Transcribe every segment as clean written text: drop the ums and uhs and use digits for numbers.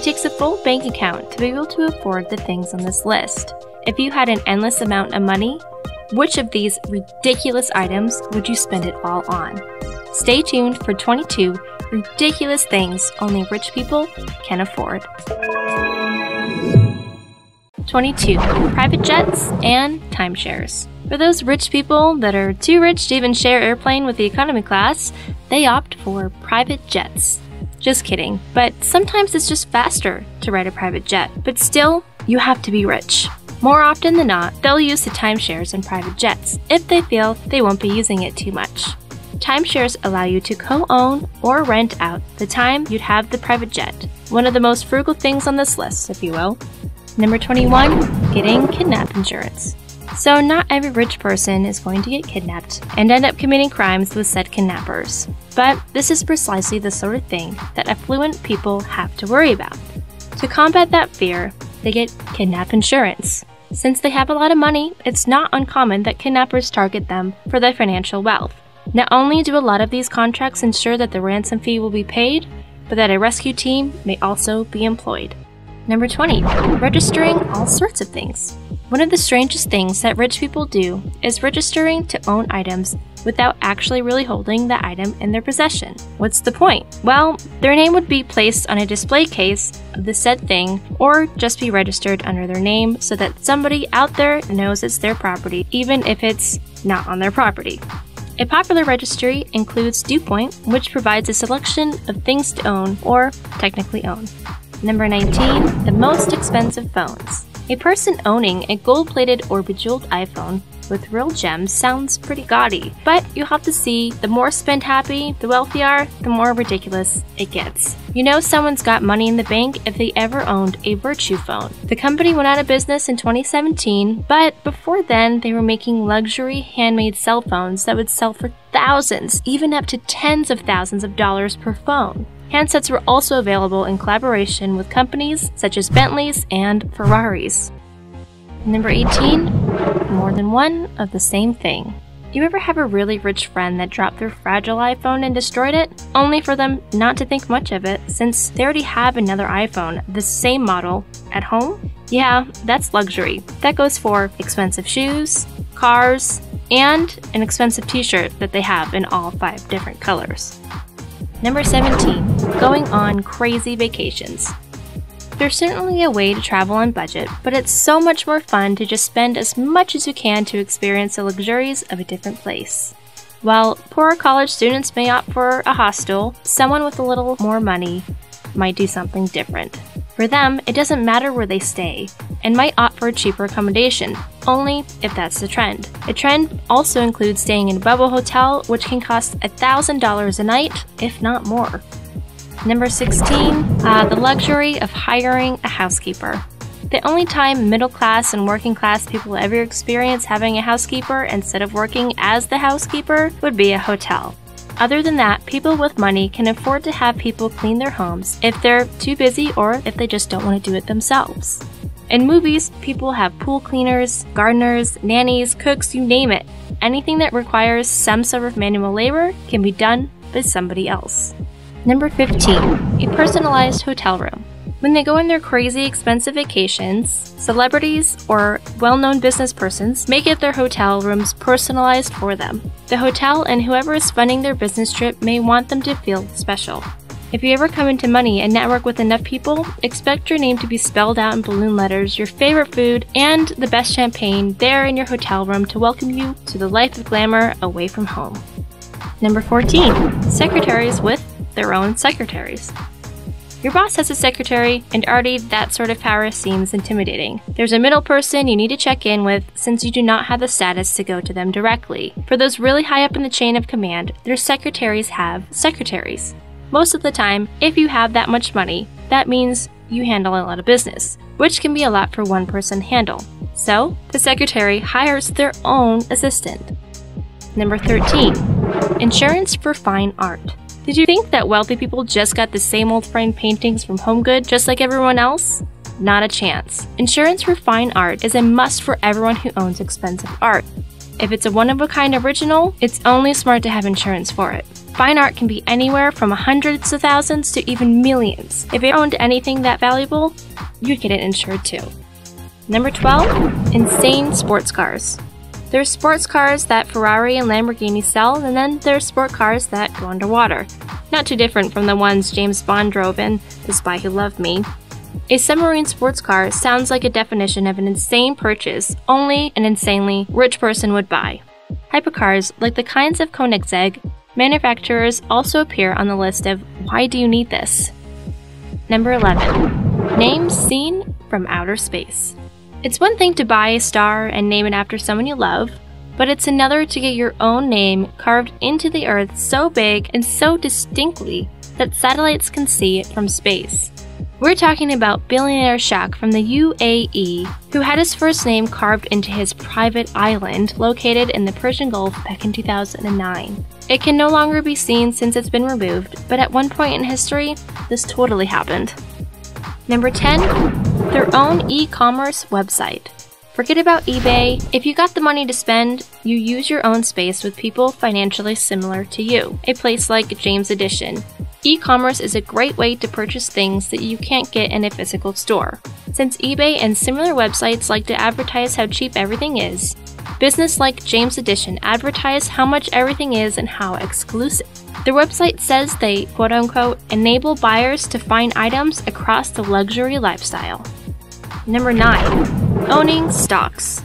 It takes a full bank account to be able to afford the things on this list. If you had an endless amount of money, which of these ridiculous items would you spend it all on? Stay tuned for 22 ridiculous things only rich people can afford. 22. Private jets and timeshares. For those rich people that are too rich to even share airplane with the economy class, they opt for private jets. Just kidding, but sometimes it's just faster to ride a private jet. But still, you have to be rich. More often than not, they'll use the timeshares and private jets if they feel they won't be using it too much. Timeshares allow you to co-own or rent out the time you'd have the private jet. One of the most frugal things on this list, if you will. Number 21, getting kidnap insurance. So not every rich person is going to get kidnapped and end up committing crimes with said kidnappers. But this is precisely the sort of thing that affluent people have to worry about. To combat that fear, they get kidnap insurance. Since they have a lot of money, it's not uncommon that kidnappers target them for their financial wealth. Not only do a lot of these contracts ensure that the ransom fee will be paid, but that a rescue team may also be employed. Number 20. Registering all sorts of things. One of the strangest things that rich people do is registering to own items without actually really holding the item in their possession. What's the point? Well, their name would be placed on a display case of the said thing, or just be registered under their name so that somebody out there knows it's their property, even if it's not on their property. A popular registry includes DuPont, which provides a selection of things to own, or technically own. Number 19. The most expensive phones. A person owning a gold-plated or bejeweled iPhone with real gems sounds pretty gaudy, but you'll have to see the more spend-happy the wealthy are, the more ridiculous it gets. You know someone's got money in the bank if they ever owned a Virtue phone. The company went out of business in 2017, but before then they were making luxury handmade cell phones that would sell for thousands, even up to tens of thousands of dollars per phone. Handsets were also available in collaboration with companies such as Bentleys and Ferraris. Number 18. More than one of the same thing. You ever have a really rich friend that dropped their fragile iPhone and destroyed it, only for them not to think much of it since they already have another iPhone, the same model, at home? Yeah, that's luxury. That goes for expensive shoes, cars, and an expensive t-shirt that they have in all 5 different colors. Number 17. Going on crazy vacations. There's certainly a way to travel on budget, but it's so much more fun to just spend as much as you can to experience the luxuries of a different place. While poorer college students may opt for a hostel, someone with a little more money might do something different. For them, it doesn't matter where they stay, and might opt for a cheaper accommodation, only if that's the trend. A trend also includes staying in a bubble hotel, which can cost $1,000 a night, if not more. Number 16, the luxury of hiring a housekeeper. The only time middle-class and working-class people ever experience having a housekeeper instead of working as the housekeeper would be a hotel. Other than that, people with money can afford to have people clean their homes if they're too busy or if they just don't want to do it themselves. In movies, people have pool cleaners, gardeners, nannies, cooks, you name it. Anything that requires some sort of manual labor can be done by somebody else. Number 15. A personalized hotel room. When they go on their crazy expensive vacations, celebrities or well-known business persons may get their hotel rooms personalized for them. The hotel and whoever is funding their business trip may want them to feel special. If you ever come into money and network with enough people, expect your name to be spelled out in balloon letters, your favorite food, and the best champagne there in your hotel room to welcome you to the life of glamour away from home. Number 14. Secretaries with their own secretaries. Your boss has a secretary, and already that sort of power seems intimidating. There's a middle person you need to check in with since you do not have the status to go to them directly. For those really high up in the chain of command, their secretaries have secretaries. Most of the time, if you have that much money, that means you handle a lot of business, which can be a lot for one person to handle. So, the secretary hires their own assistant. Number 13. Insurance for fine art. Did you think that wealthy people just got the same old framed paintings from HomeGood just like everyone else? Not a chance. Insurance for fine art is a must for everyone who owns expensive art. If it's a one-of-a-kind original, it's only smart to have insurance for it. Fine art can be anywhere from hundreds of thousands to even millions. If you owned anything that valuable, you'd get it insured too. Number 12. Insane sports cars. There's sports cars that Ferrari and Lamborghini sell, and then there's sport cars that go underwater. Not too different from the ones James Bond drove in The Spy Who Loved Me. A submarine sports car sounds like a definition of an insane purchase only an insanely rich person would buy. Hypercars, like the kinds of Koenigsegg, manufacturers also appear on the list of why do you need this? Number 11. Names seen from outer space. It's one thing to buy a star and name it after someone you love, but it's another to get your own name carved into the earth so big and so distinctly that satellites can see it from space. We're talking about billionaire Shaq from the UAE, who had his first name carved into his private island located in the Persian Gulf back in 2009. It can no longer be seen since it's been removed, but at one point in history, this totally happened. Number 10. Their own e-commerce website. Forget about eBay. If you got the money to spend, you use your own space with people financially similar to you. A place like James Edition. E-commerce is a great way to purchase things that you can't get in a physical store. Since eBay and similar websites like to advertise how cheap everything is, business like James Edition advertise how much everything is and how exclusive. Their website says they, quote-unquote, enable buyers to find items across the luxury lifestyle. Number 9. Owning stocks.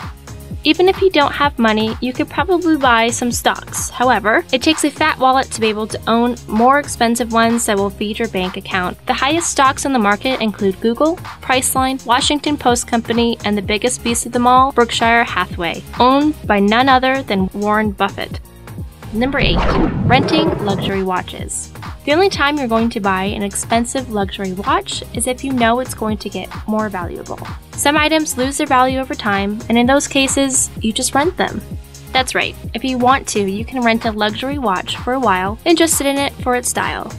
Even if you don't have money, you could probably buy some stocks. However, it takes a fat wallet to be able to own more expensive ones that will feed your bank account. The highest stocks in the market include Google, Priceline, Washington Post Company, and the biggest beast of them all, Berkshire Hathaway, owned by none other than Warren Buffett. Number 8. Renting luxury watches. The only time you're going to buy an expensive luxury watch is if you know it's going to get more valuable. Some items lose their value over time, and in those cases, you just rent them. That's right, if you want to, you can rent a luxury watch for a while and just sit in it for its style.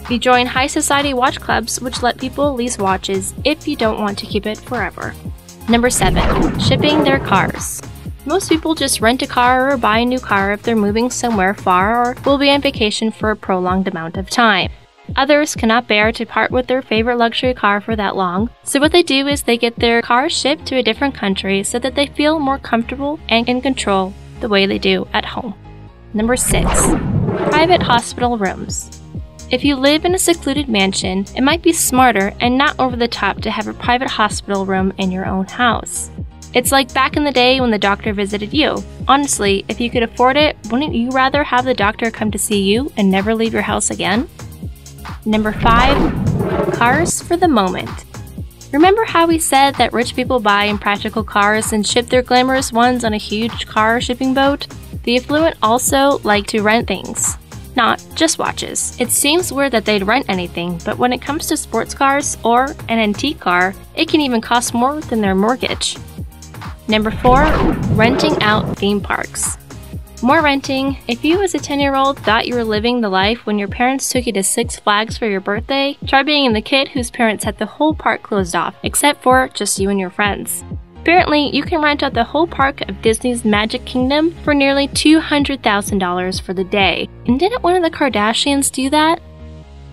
You join high society watch clubs which let people lease watches if you don't want to keep it forever. Number 7. Shipping their cars. Most people just rent a car or buy a new car if they're moving somewhere far or will be on vacation for a prolonged amount of time. Others cannot bear to part with their favorite luxury car for that long, so what they do is they get their car shipped to a different country so that they feel more comfortable and in control the way they do at home. Number 6. Private hospital rooms. If you live in a secluded mansion, it might be smarter and not over the top to have a private hospital room in your own house. It's like back in the day when the doctor visited you. Honestly, if you could afford it, wouldn't you rather have the doctor come to see you and never leave your house again? Number 5. Cars for the moment. Remember how we said that rich people buy impractical cars and ship their glamorous ones on a huge car shipping boat? The affluent also like to rent things. Not just watches. It seems weird that they'd rent anything, but when it comes to sports cars or an antique car, it can even cost more than their mortgage. Number 4. Renting out theme parks. More renting. If you as a 10-year-old thought you were living the life when your parents took you to Six Flags for your birthday, try being the kid whose parents had the whole park closed off, except for just you and your friends. Apparently, you can rent out the whole park of Disney's Magic Kingdom for nearly $200,000 for the day. And didn't one of the Kardashians do that?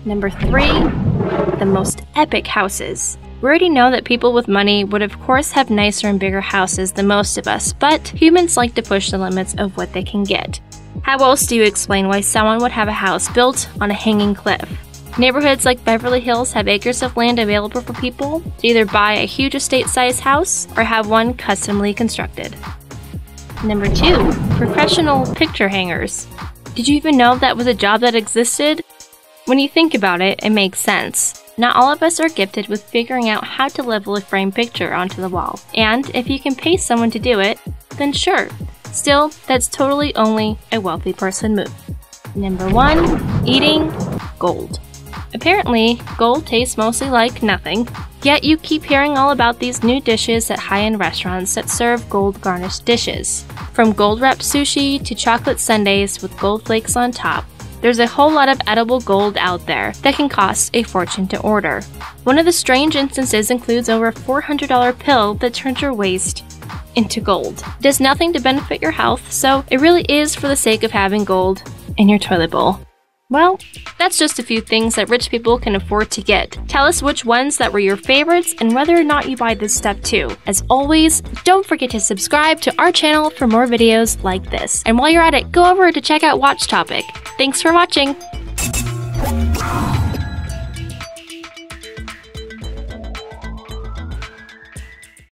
Number 3. The most epic houses. We already know that people with money would of course have nicer and bigger houses than most of us, but humans like to push the limits of what they can get. How else do you explain why someone would have a house built on a hanging cliff? Neighborhoods like Beverly Hills have acres of land available for people to either buy a huge estate-sized house or have one customly constructed. Number 2. Professional picture hangers. Did you even know that was a job that existed? When you think about it, it makes sense. Not all of us are gifted with figuring out how to level a framed picture onto the wall. And if you can pay someone to do it, then sure. Still, that's totally only a wealthy person move. Number 1. Eating gold. Apparently, gold tastes mostly like nothing. Yet you keep hearing all about these new dishes at high-end restaurants that serve gold-garnished dishes. From gold-wrapped sushi to chocolate sundaes with gold flakes on top. There's a whole lot of edible gold out there that can cost a fortune to order. One of the strange instances includes over a $400 pill that turns your waste into gold. It does nothing to benefit your health, so it really is for the sake of having gold in your toilet bowl. Well, that's just a few things that rich people can afford to get. Tell us which ones that were your favorites and whether or not you buy this stuff too. As always, don't forget to subscribe to our channel for more videos like this. And while you're at it, go over to check out Watch Topic. Thanks for watching!